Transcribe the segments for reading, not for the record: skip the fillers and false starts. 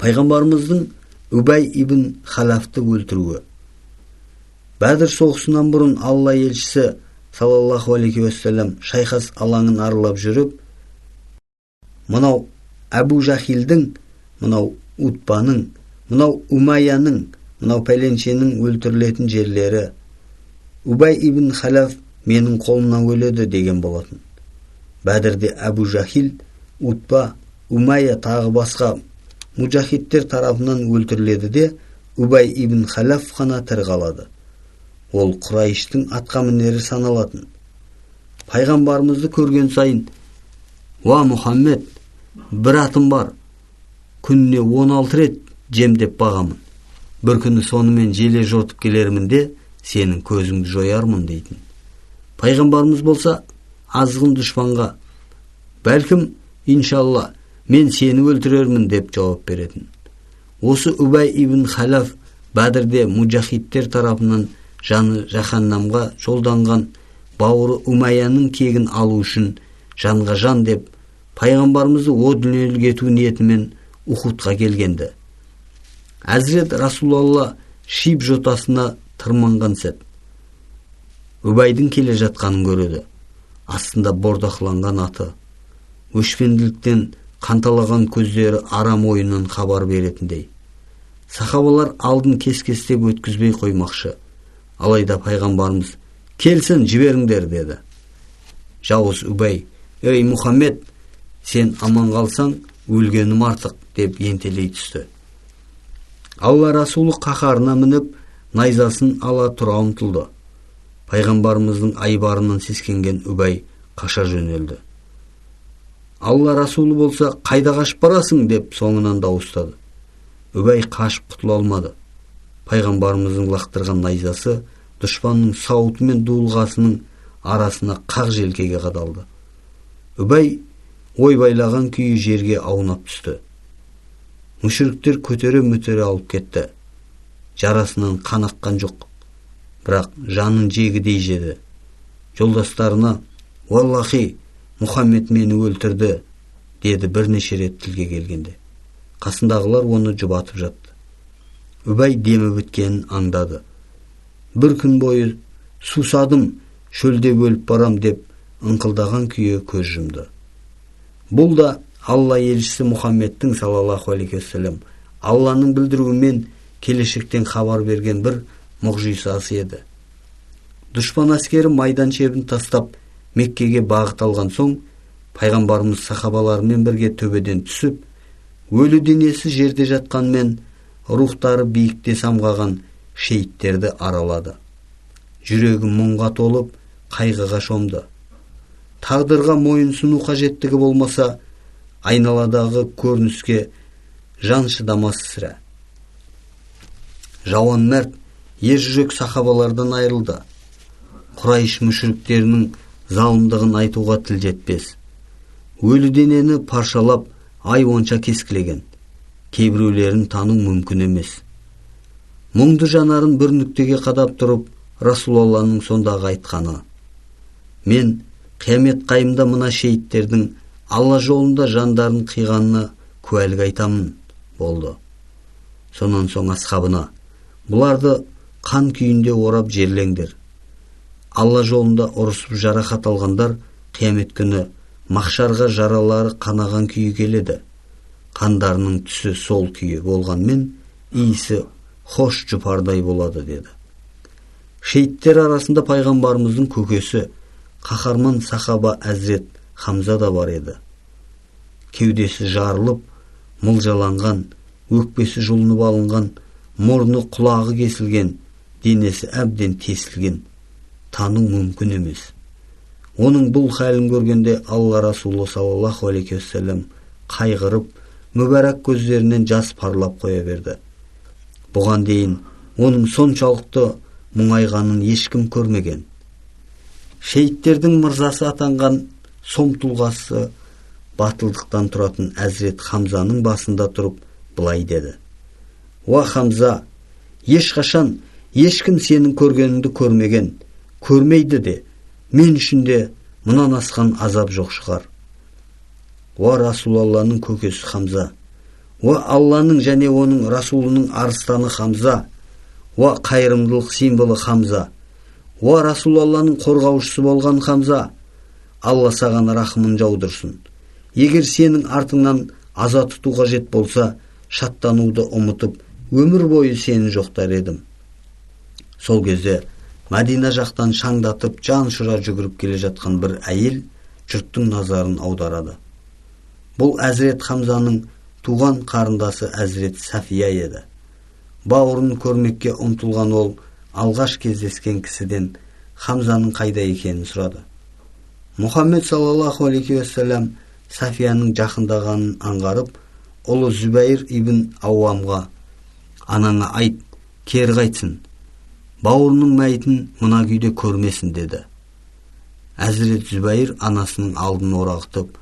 Пайғамбарымыздың Убай ибн Халафты өлтіруі. Бәдір соғысынан бұрын Алла елшісі саллаллаху алейхи уассалам шайқас алаңын аралап жүріп, мынау Әбу Жахилдің, мынау Утбаның, мынау Умайяның, мынау пәленшенің өлтірілетін жерлері, Убай ибн Халаф менің қолымнан өледі деген болатын. Бәдірде Әбу Жахил, Утба, Умайя тағы басқа мұжахидтер тарапынан өлтіріледі де, Убай ибн Халаф қана тірі қалады. Ол Құрайыштың атқамінері саналатын. Пайғамбарымызды көрген сайын, «Уа Мұхаммед, бір атым бар, күніне 16 рет жемдеп бағамын. Бір күні сонымен желе жортып келермін де, сенің көзіңді жоярмын» дейтін. Пайғамбарымыз болса, азғын дұшпанға, «Бәлкім, иншалла, мен сені өлтірермін» деп жауап беретін. Осы Убай ибн Халаф Бәдірде мұжахидтер тарапынан жаны жаһаннамға жолданған бауыры Умайяның кегін алу үшін жанға жан деп пайғамбарымызды о дүниелік ету ниетімен Ухудқа келгенді. Әзірет Расулалла шип жотасына тырманған сәт Убайдың келе жатқанын көреді. Астында бордақланған аты, өшпенділіктен қанталаған көздері арам ойынан хабар беретіндей. Сахабалар алдын кес-кестеп өткізбей қоймақшы. Алайда пайғамбарымыз, «Келсін, жіберіңдер» деді. Жауыз Убай, «Ей Мұхаммед, сен аман қалсаң, өлгенім артық» деп ентелей түсті. Алла Расулы қаһарына мініп, найзасын ала тұра ұмтылды. Пайғамбарымыздың айбарынан сескенген Убай қаша жөнелді. Алла Расулы болса, «Қайда қашып барасың?» деп соңынан дауыстады. Убай қашып құтыла алмады. Пайғамбарымыздың лақтырған найзасы дұшпанның сауыты мен дуылғасының арасына қақ желкеге қадалды. Убай ойбайлаған күйі жерге аунап түсті. Мүшіріктер көтере-мүтере алып кетті. Жарасынан қан аққан жоқ, бірақ жанын жегідей жеді. Жолдастарына, «Валлахи, Мұхаммед мені өлтірді» деді бірнеше рет тілге келгенде. Қасындағылар оны жұбатып жатты. Убай демі біткенін аңдады. «Бір күн бойы сусадым, шөлде өліп барам» деп ыңқылдаған күйі көз жұмды. Бұл да Алла елшісі Мұхаммедтің саллаллаху алейхи уассалам Алланың білдіруімен келешектен хабар берген бір мұғжизасы еді. Дұшпан әскері майдан шебін тастап Меккеге бағыт алған соң, пайғамбарымыз сахабаларымен бірге төбеден түсіп, өлі денесі жерде жатқанмен рухтары биікте самғаған шейіттерді аралады. Жүрегі мұңға толып, қайғыға шомды. Тағдырға мойынсыну қажеттігі болмаса, айналадағы көрініске жан шыдамас сірә. Жауан мәрт, ержүрек сахабалардан айырылды. Құрайш мүшіріктерінің залымдығын айтуға тіл жетпес. Өлі денені паршалап, ай онша кескілеген. Кейбіреулерін тану мүмкін емес. Мұңды жанарын бір нүктеге қадап тұрып, Расулалланың сондағы айтқаны: «Мен қиямет қайымда мына шейіттердің Алла жолында жандарын қиғанына куәлік айтамын» болды. Сонан соң асхабына: «Бұларды қан күйінде орап жерлеңдер. Алла жолында ұрысып жарақат алғандар қиямет күні махшарға жаралары қанаған күйі келеді. Қандарының түсі сол күйі болғанмен иісі хош жұпардай болады» деді. Шейіттер арасында пайғамбарымыздың көкесі, қаһарман сахаба Әзірет Хамза да бар еді. Кеудесі жарылып, мылжаланған, өкпесі жұлынып алынған, мұрны құлағы кесілген, денесі әбден тесілген. Тану мүмкін емес. Оның бұл хәлін көргенде Алла Расулы саллаллаху алейхи уассалам қайғырып, мүбәрәк көздерінен жас парлап қоя берді. Бұған дейін оның соншалықты мұңайғанын ешкім көрмеген. Шейіттердің мырзасы атанған сом тұлғасы батылдықтан тұратын Әзірет Хамзаның басында тұрып былай деді: «Уа Хамза, ешқашан ешкім сенің көргеніңді көрмеген, көрмейді де, мен үшін де мұнан асқан азап жоқ шығар». Уа Расулалланың көкесі Хамза, уа Алланың және оның Расулының арыстаны Хамза, уа қайырымдылық символы Хамза, уа Расулалланың қорғаушысы болған Хамза, Алла саған рахымын жаудырсын. Егер сенің артыңнан аза тұту қажет болса, шаттануды ұмытып, өмір бойы сені жоқтар едім. Сол кезде Мәдина жақтан шаңдатып жан ұшыра жүгіріп келе жатқан бір әйел жұрттың назарын аударады. Бұл Әзірет Хамзаның туған қарындасы Әзірет Сафия еді. Бауырын көрмекке ұмтылған ол алғаш кездескен кісіден Хамзаның қайда екенін сұрады. Мұхаммед саллаллаху алейхи уассалам Сафияның жақындағанын аңғарып, ұлы Зүбәйір ибн Ауамға: анаңа айт, кері қайтсын, бауырының мәйітін мына күйде көрмесін, деді. Әзірет Зүбәйір анасының алдын орағытып: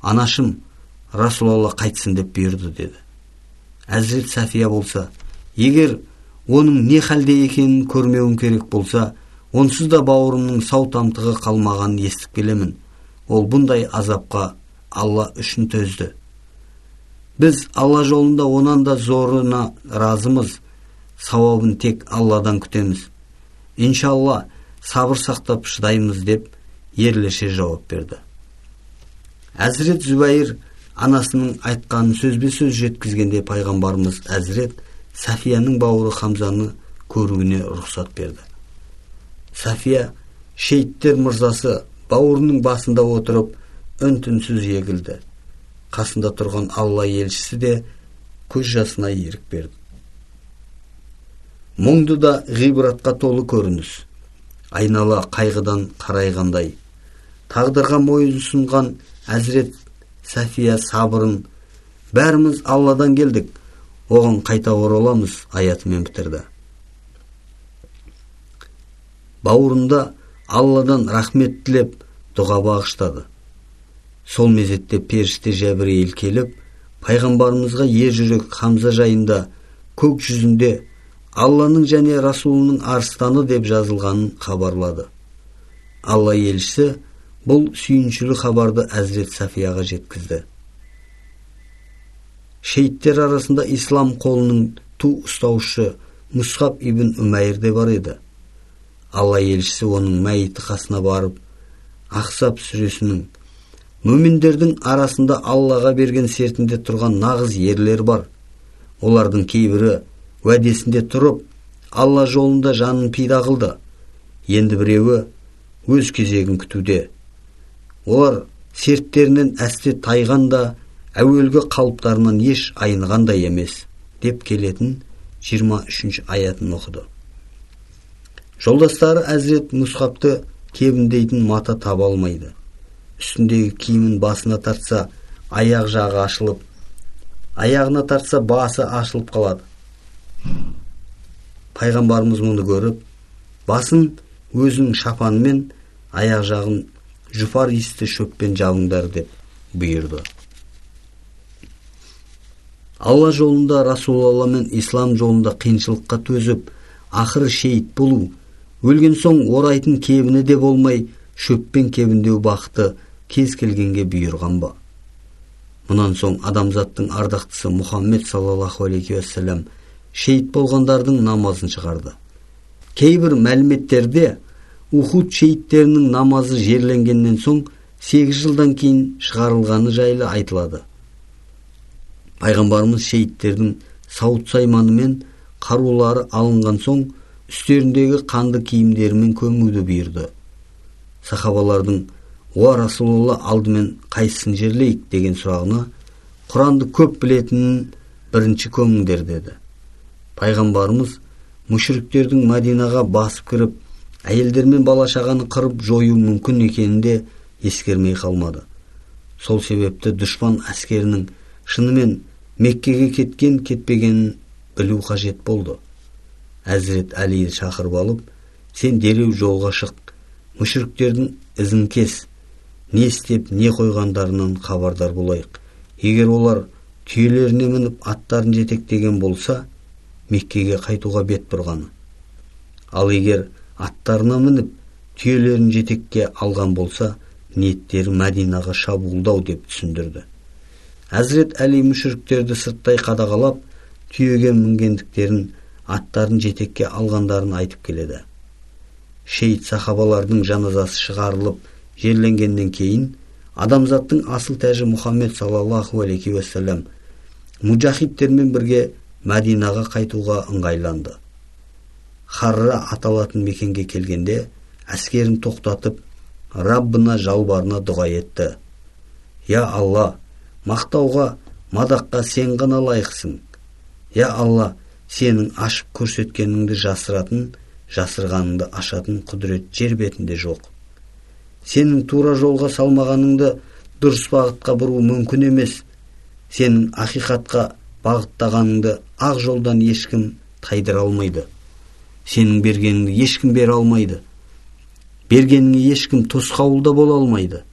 анашым, Расулалла қайтсын деп бұйырды, деді. Әзірет Сафия болса: егер оның не халде екенін көрмеуім керек болса, онсыз да бауырымның сау тамтығы қалмағанын естіп келемін. Ол бұндай азапқа Алла үшін төзді. Біз Алла жолында онан да зорына разымыз. Сауабын тек Алладан күтеміз. Иншалла, сабыр сақтап шыдаймыз, деп ерлеше жауап берді. Әзірет Зүбәйір анасының айтқанын сөзбе-сөз жеткізгенде пайғамбарымыз Әзірет Сафияның бауыры Хамзаны көруіне рұқсат берді. Сафия шейіттер мырзасы бауырының басында отырып үн-түнсіз егілді. Қасында тұрған Алла елшісі де көз жасына ерік берді. Мұңды да ғибратқа толы көрініс. Айнала қайғыдан қарайғандай. Тағдырға мойынсұнған Әзірет Сафия сабырын: бәріміз Алладан келдік, оған қайта ораламыз аятымен бітірді. Бауырында Алладан рахмет тілеп дұға бағыштады. Сол мезетте періште Жәбірейіл келіп, пайғамбарымызға ержүрек Хамза жайында көк жүзінде Алланың және Расулының арыстаны деп жазылғанын хабарлады. Алла елшісі бұл сүйіншілі хабарды Әзірет Сафияға жеткізді. Шейіттер арасында ислам қолының ту ұстаушы Мұсхаб ибн Умайр де бар еді. Алла елшісі оның мәйіті қасына барып, Ахзаб сүресінің: мүміндердің арасында Аллаға берген сертінде тұрған нағыз ерлер бар. Олардың кейбірі уәдесінде тұрып, Алла жолында жанын пида қылды. Енді біреуі өз кезегін күтуде. Олар серттерінен әсте тайғанда, әуелгі қалыптарынан еш айнығандай емес, деп келетін 23 аятын оқыды. Жолдастары Әзірет Мұсхабты кебіндейтін мата таба алмайды. Үстіндегі киімін басына тартса, аяқ жағы ашылып, аяғына тартса, басы ашылып қалады. Пайғамбарымыз мұны көріп, басын өзінің шапанымен, аяқ жағын жұпар иісті шөппен жабыңдар деп бұйырды. Алла жолында, Расулалла мен ислам жолында қиыншылыққа төзіп, ақыры шейіт болу, өлген соң орайтын кебіні де болмай, шөппен кебіндеу бақыты кез келгенге бұйырған ба? Мұнан соң адамзаттың ардақтысы Мұхаммед саллаллаху алейхи уассалам шейіт болғандардың намазын шығарды. Кейбір мәліметтерде Ухуд шейіттерінің намазы жерленгеннен соң 8 жылдан кейін шығарылғаны жайлы айтылады. Пайғамбарымыз шейіттердің сауыт сайманы мен қарулары алынған соң үстеріндегі қанды киімдерімен көмуді бұйырды. Сахабалардың: уа Расулалла, алдымен қайсысын жерлейік деген сұрағына: Құранды көп білетінін бірінші көміңдер, деді. Пайғамбарымыз мүшриктердің Мәдинаға басып кіріп, әйелдер мен бала-шағаны қырып жою мүмкін екенінде ескермей қалмады. Сол себепті дұшпан әскерінің шынымен Меккеге кеткен-кетпегенін білу қажет болды. Әзірет Әлиді шақырып алып: сен дереу жолға шық, мүшриктердің ізін кес, не істеп не қойғандарынан хабардар болайық. Егер олар түйелеріне мініп аттарын жетектеген болса, Меккеге қайтуға бет бұрғаны. Ал егер аттарына мініп түйелерін жетекке алған болса, ниеттері Мәдинаға шабуылдау деп түсіндірді. Әзірет Әли мүшриктерді сырттай қадағалап, түйеге мінгендіктерін, аттарын жетекке алғандарын айтып келеді. Шейіт сахабалардың жаназасы шығарылып, жерленгеннен кейін, адамзаттың асыл тәжі Мұхаммед саллаллаху алейхи уассалам мұжахидтермен бірге Мәдинаға қайтуға ыңғайланды. Харра аталатын мекенге келгенде, әскерін тоқтатып, Раббына жалбарына дұға етті. Я Алла, мақтауға, мадаққа сен ғана лайықсың. Я Алла, сенің ашып көрсеткеніңді жасыратын, жасырғаныңды ашатын құдірет жер бетінде жоқ. Сенің тура жолға салмағаныңды дұрыс бағытқа бұру мүмкін емес. Сенің ақиқатқа бағыттағаныңды ақ жолдан ешкім тайдыра алмайды. Сенің бергеніңді ешкім бере алмайды. Бергеніңе ешкім тосқауылда бола алмайды.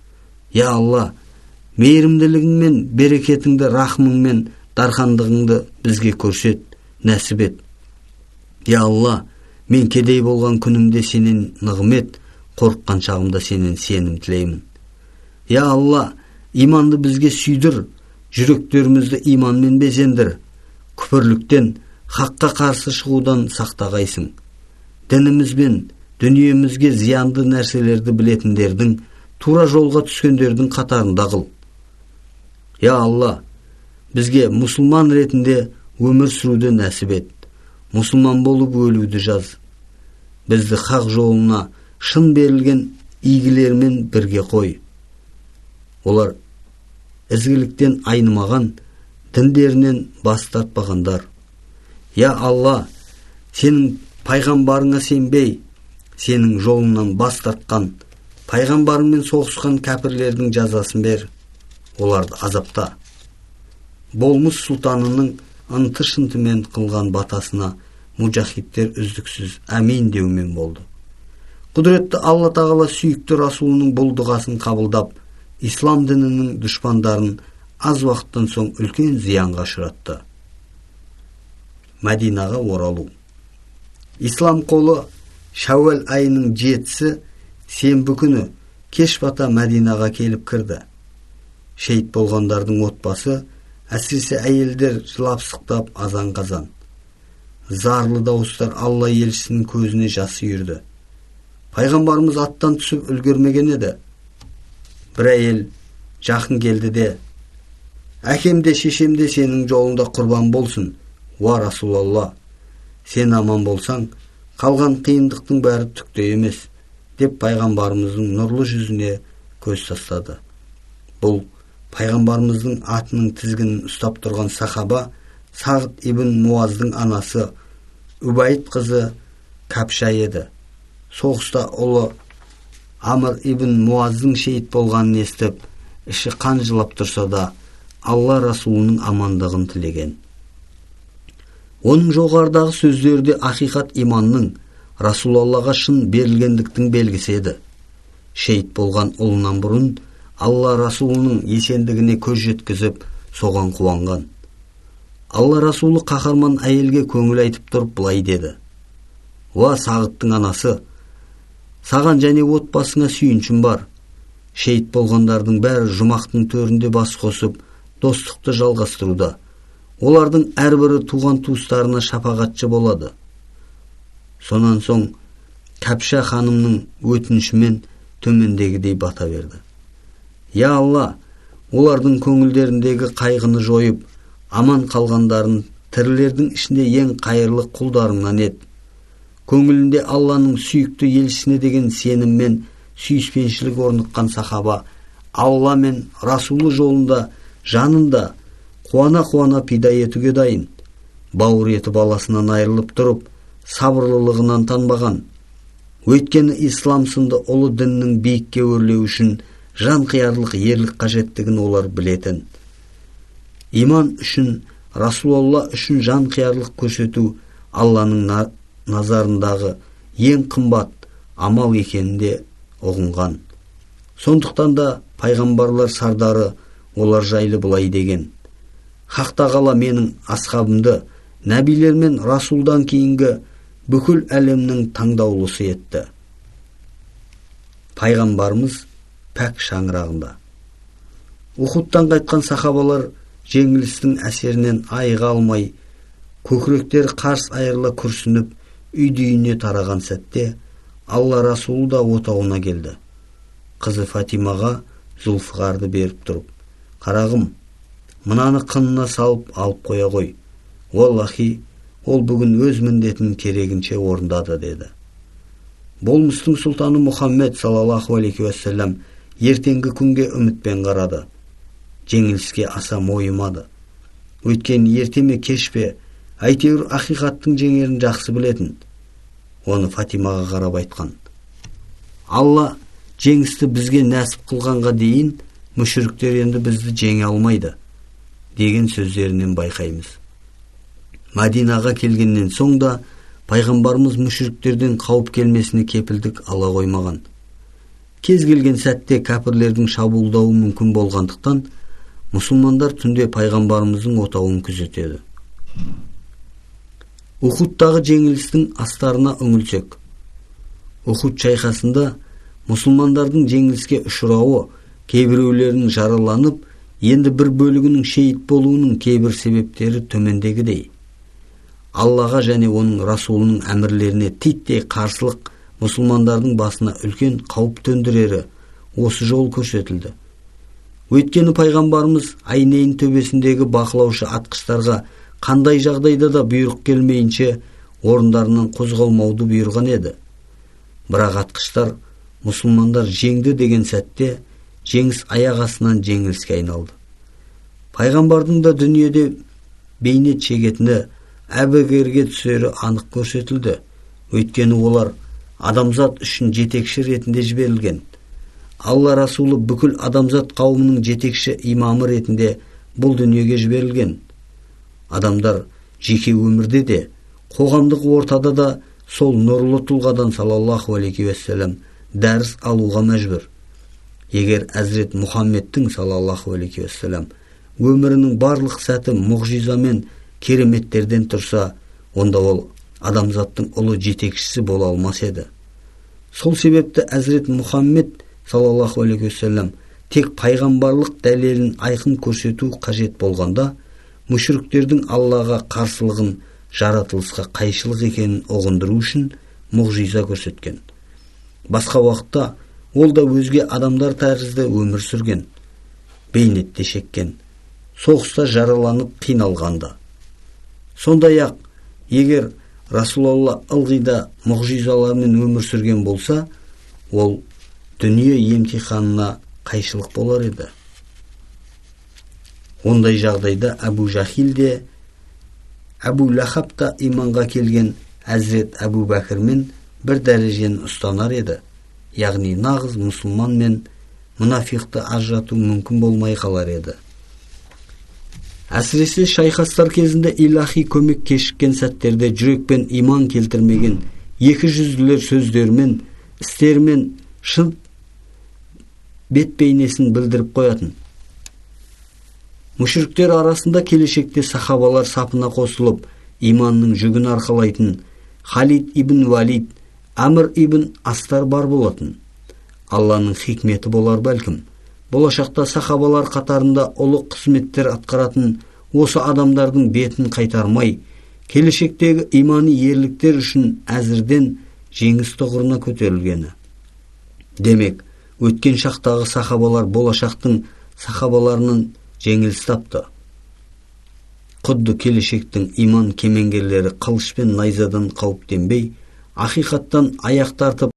Я Алла, мейірімділігіңмен, берекетіңді, рахмыңмен, дархандығыңды бізге көрсет, нәсіп ет. Я Алла, мен кедей болған күнімде сенен нығмет, қорыққан шағымда сенен сенім тілеймін. Я Алла, иманды бізге сүйдір, жүректерімізді иманмен безендір. Күпірліктен, хаққа қарсы шығудан сақтағайсың. Дінімізбен, дүниемізге зиянды нәрселерді білетіндердің, тура жолға түскендердің қатарында қыл. Я Алла, бізге мұсылман ретінде өмір сүруді нәсіп ет. Мұсылман болып өлуді жаз. Бізді хақ жолына шын берілген игілермен бірге қой. Олар ізгіліктен айнымаған, діндерінен бас тартпағандар. Я Алла, сенің пайғамбарыңа сенбей, сенің жолыңнан бас тартқан, пайғамбарыңмен соғысқан кәпірлердің жазасын бер, оларды азапта. Болмыс сұлтанының ынты-шынтымен қылған батасына мұжахидтер үздіксіз әмин деумен болды. Құдіретті Алла тағала сүйікті Расулының бұл дұғасын қабылдап, ислам дінінің дұшпандарын аз уақыттан соң үлкен зиянға ұшыратты. Мәдинаға оралу. Ислам қолы Шәуәл айының 7-сі сенбі күні кеш бата Мәдинаға келіп кірді. Шейіт болғандардың отбасы, әсіресе әйелдер жылап-сықтап азан-қазан. Зарлы дауыстар Алла елшісінің көзіне жас үйірді. Пайғамбарымыз аттан түсіп үлгермеген еді. Бір әйел жақын келді де, әкем де шешем де сенің жолында құрбан болсын, уа Расулалла, сен аман болсаң, қалған қиындықтың бәрі түкте емес, деп пайғамбарымыздың нұрлы жүзіне көз тастады. Бұл пайғамбарымыздың атының тізгінін ұстап тұрған сахаба Сағд ибн Муаздың анасы Убайд қызы Кәпша еді. Соғыста ұлы Амр ибн Муаздың шейіт болғанын естіп, іші қан жылап тұрса да, Алла Расулының амандығын тілеген. Оның жоғарыдағы сөздерде ақиқат иманның, Расулаллаға шын берілгендіктің белгісі еді. Шейіт болған ұлынан бұрын Алла Расулының есендігіне көз жеткізіп, соған қуанған. Алла Расулы қаһарман әйелге көңіл айтып тұрып былай деді: Уа Сағдтың анасы, саған және отбасыңа сүйіншім бар. Шейіт болғандардың бәрі жұмақтың төрінде бас қосып, достықты жалғастыруда. Олардың әрбірі туған туыстарына шапағатшы болады. Сонан соң Кәпша ханымның өтінішімен төмендегідей бата берді: Я Алла, олардың көңілдеріндегі қайғыны жойып, аман қалғандарын тірілердің ішінде ең қайырлы құлдарыңнан ет. Көңілінде Алланың сүйікті елшісіне деген сеніммен сүйіспеншілік орныққан сахаба Алла мен Расулы жолында жанында қуана-қуана пида етуге дайын. Бауыр еті баласынан айырылып тұрып, сабырлылығынан танбаған. Өйткені ислам сынды ұлы діннің биікке өрлеу үшін жан қиярлық ерлік қажеттігін олар білетін. Иман үшін, Расулалла үшін жан қиярлық көрсету Алланың назарындағы ең қымбат амал екенінде ұғынған. Сондықтан да пайғамбарлар сардары олар жайлы былай деген: Хақ тағала менің асхабымды нәбилер мен Расулдан кейінгі бүкіл әлемнің таңдаулысы етті. Пайғамбарымыз пәк шаңырағында. Ухудтан қайтқан сахабалар жеңілістің әсерінен айыға алмай, көкіректері қарс айырыла күрсініп, үй-үйіне тараған сәтте Алла Расулы да отауына келді. Қызы Фатимаға Зулфиқарды беріп тұрып: «Қарағым, мынаны қынына салып алып қоя қой. Уаллахи, ол бүгін өз міндетінің керегінше орындады», деді. Болмыстың сұлтаны Мұхаммед саллаллаху алейхи уассалам ертеңгі күнге үмітпен қарады. Жеңіліске аса мойымады. Өйткені ерте ме кеш пе, әйтеуір ақиқаттың жеңерін жақсы білетін. Оны Фатимаға қарап айтқан: «Алла жеңісті бізге нәсіп қылғанға дейін мүшіріктер енді бізді жеңе алмайды», деген сөздерінен байқаймыз. Мәдинаға келгеннен соң да пайғамбарымыз мүшіріктерден қауіп келмесіне кепілдік ала қоймаған. Кез келген сәтте кәпірлердің шабуылдауы мүмкін болғандықтан, мұсылмандар түнде пайғамбарымыздың отауын күзетеді. Ухудтағы жеңілістің астарына үңілсек, Ухуд шайқасында мұсылмандардың жеңіліске ұшырауы, кейбіреулерінің жараланып, енді бір бөлігінің шейіт болуының кейбір себептері төмендегідей. Аллаға және оның Расулының әмірлеріне титтей қарсылық мұсылмандардың басына үлкен қауіп төндірері осы жол көрсетілді. Өйткені пайғамбарымыз Айнейн төбесіндегі бақылаушы атқыштарға қандай жағдайда да бұйрық келмейінше орындарынан қозғалмауды бұйырған еді. Бірақ атқыштар мұсылмандар жеңді деген сәтте жеңіс аяқ астынан жеңіліске айналды. Пайғамбардың да дүниеде бейнет шегетіні, әбігерге түсері анық көрсетілді. Өйткені олар адамзат үшін жетекші ретінде жіберілген. Алла Расулы бүкіл адамзат қауымының жетекші имамы ретінде бұл дүниеге жіберілген. Адамдар жеке өмірде де, қоғамдық ортада да сол нұрлы тұлғадан саллаллаху алейхи уассалам дәріс алуға мәжбүр. Егер Әзірет Мұхаммедтің саллаллаху алейхи уассалам өмірінің барлық сәті мұғжиза мен кереметтерден тұрса, онда ол адамзаттың ұлы жетекшісі бола алмас еді. Сол себепті Әзірет Мұхаммед саллаллаху алейхи уассалам тек пайғамбарлық дәлелін айқын көрсету қажет болғанда, мүшіріктердің Аллаға қарсылығын, жаратылысқа қайшылық екенін ұғындыру үшін мұғжиза көрсеткен. Басқа уақытта ол да өзге адамдар тәрізді өмір сүрген, бейнетте шеккен, соғыста жараланып қиналғанда. Сондай-ақ, егер Расулалла ылғида мұғжизалармен өмір сүрген болса, ол дүние емтиханына қайшылық болар еді. Ондай жағдайда Әбу Жахил де, Әбу Лахаб та иманға келген Әзірет Әбу Бәкірмен бір дәрежені ұстанар еді. Яғни нағыз мұсылман мен мұнафиқты ажырату мүмкін болмай қалар еді. Әсіресе шайқастар кезінде илахи көмек кешіккен сәттерде жүрекпен иман келтірмеген екі жүзділер сөздермен, істермен шын бет бейнесін білдіріп қоятын. Мүшіріктер арасында келешекте сахабалар сапына қосылып, иманның жүгін арқалайтын Халид ибн Валид, Амр ибн Астар бар болатын. Алланың хикметі болар бәлкім. Болашақта сахабалар қатарында ұлы қызметтер атқаратын осы адамдардың бетін қайтармай, келешектегі имани ерліктер үшін әзірден жеңіс тұғырына көтерілгені. Демек, өткен шақтағы сахабалар болашақтың сахабаларының жеңіліс тапты. Құдды келешектің иман кемеңгерлері қылыш пен найзадан қауіптенбей, ақиқаттан аяқ тартып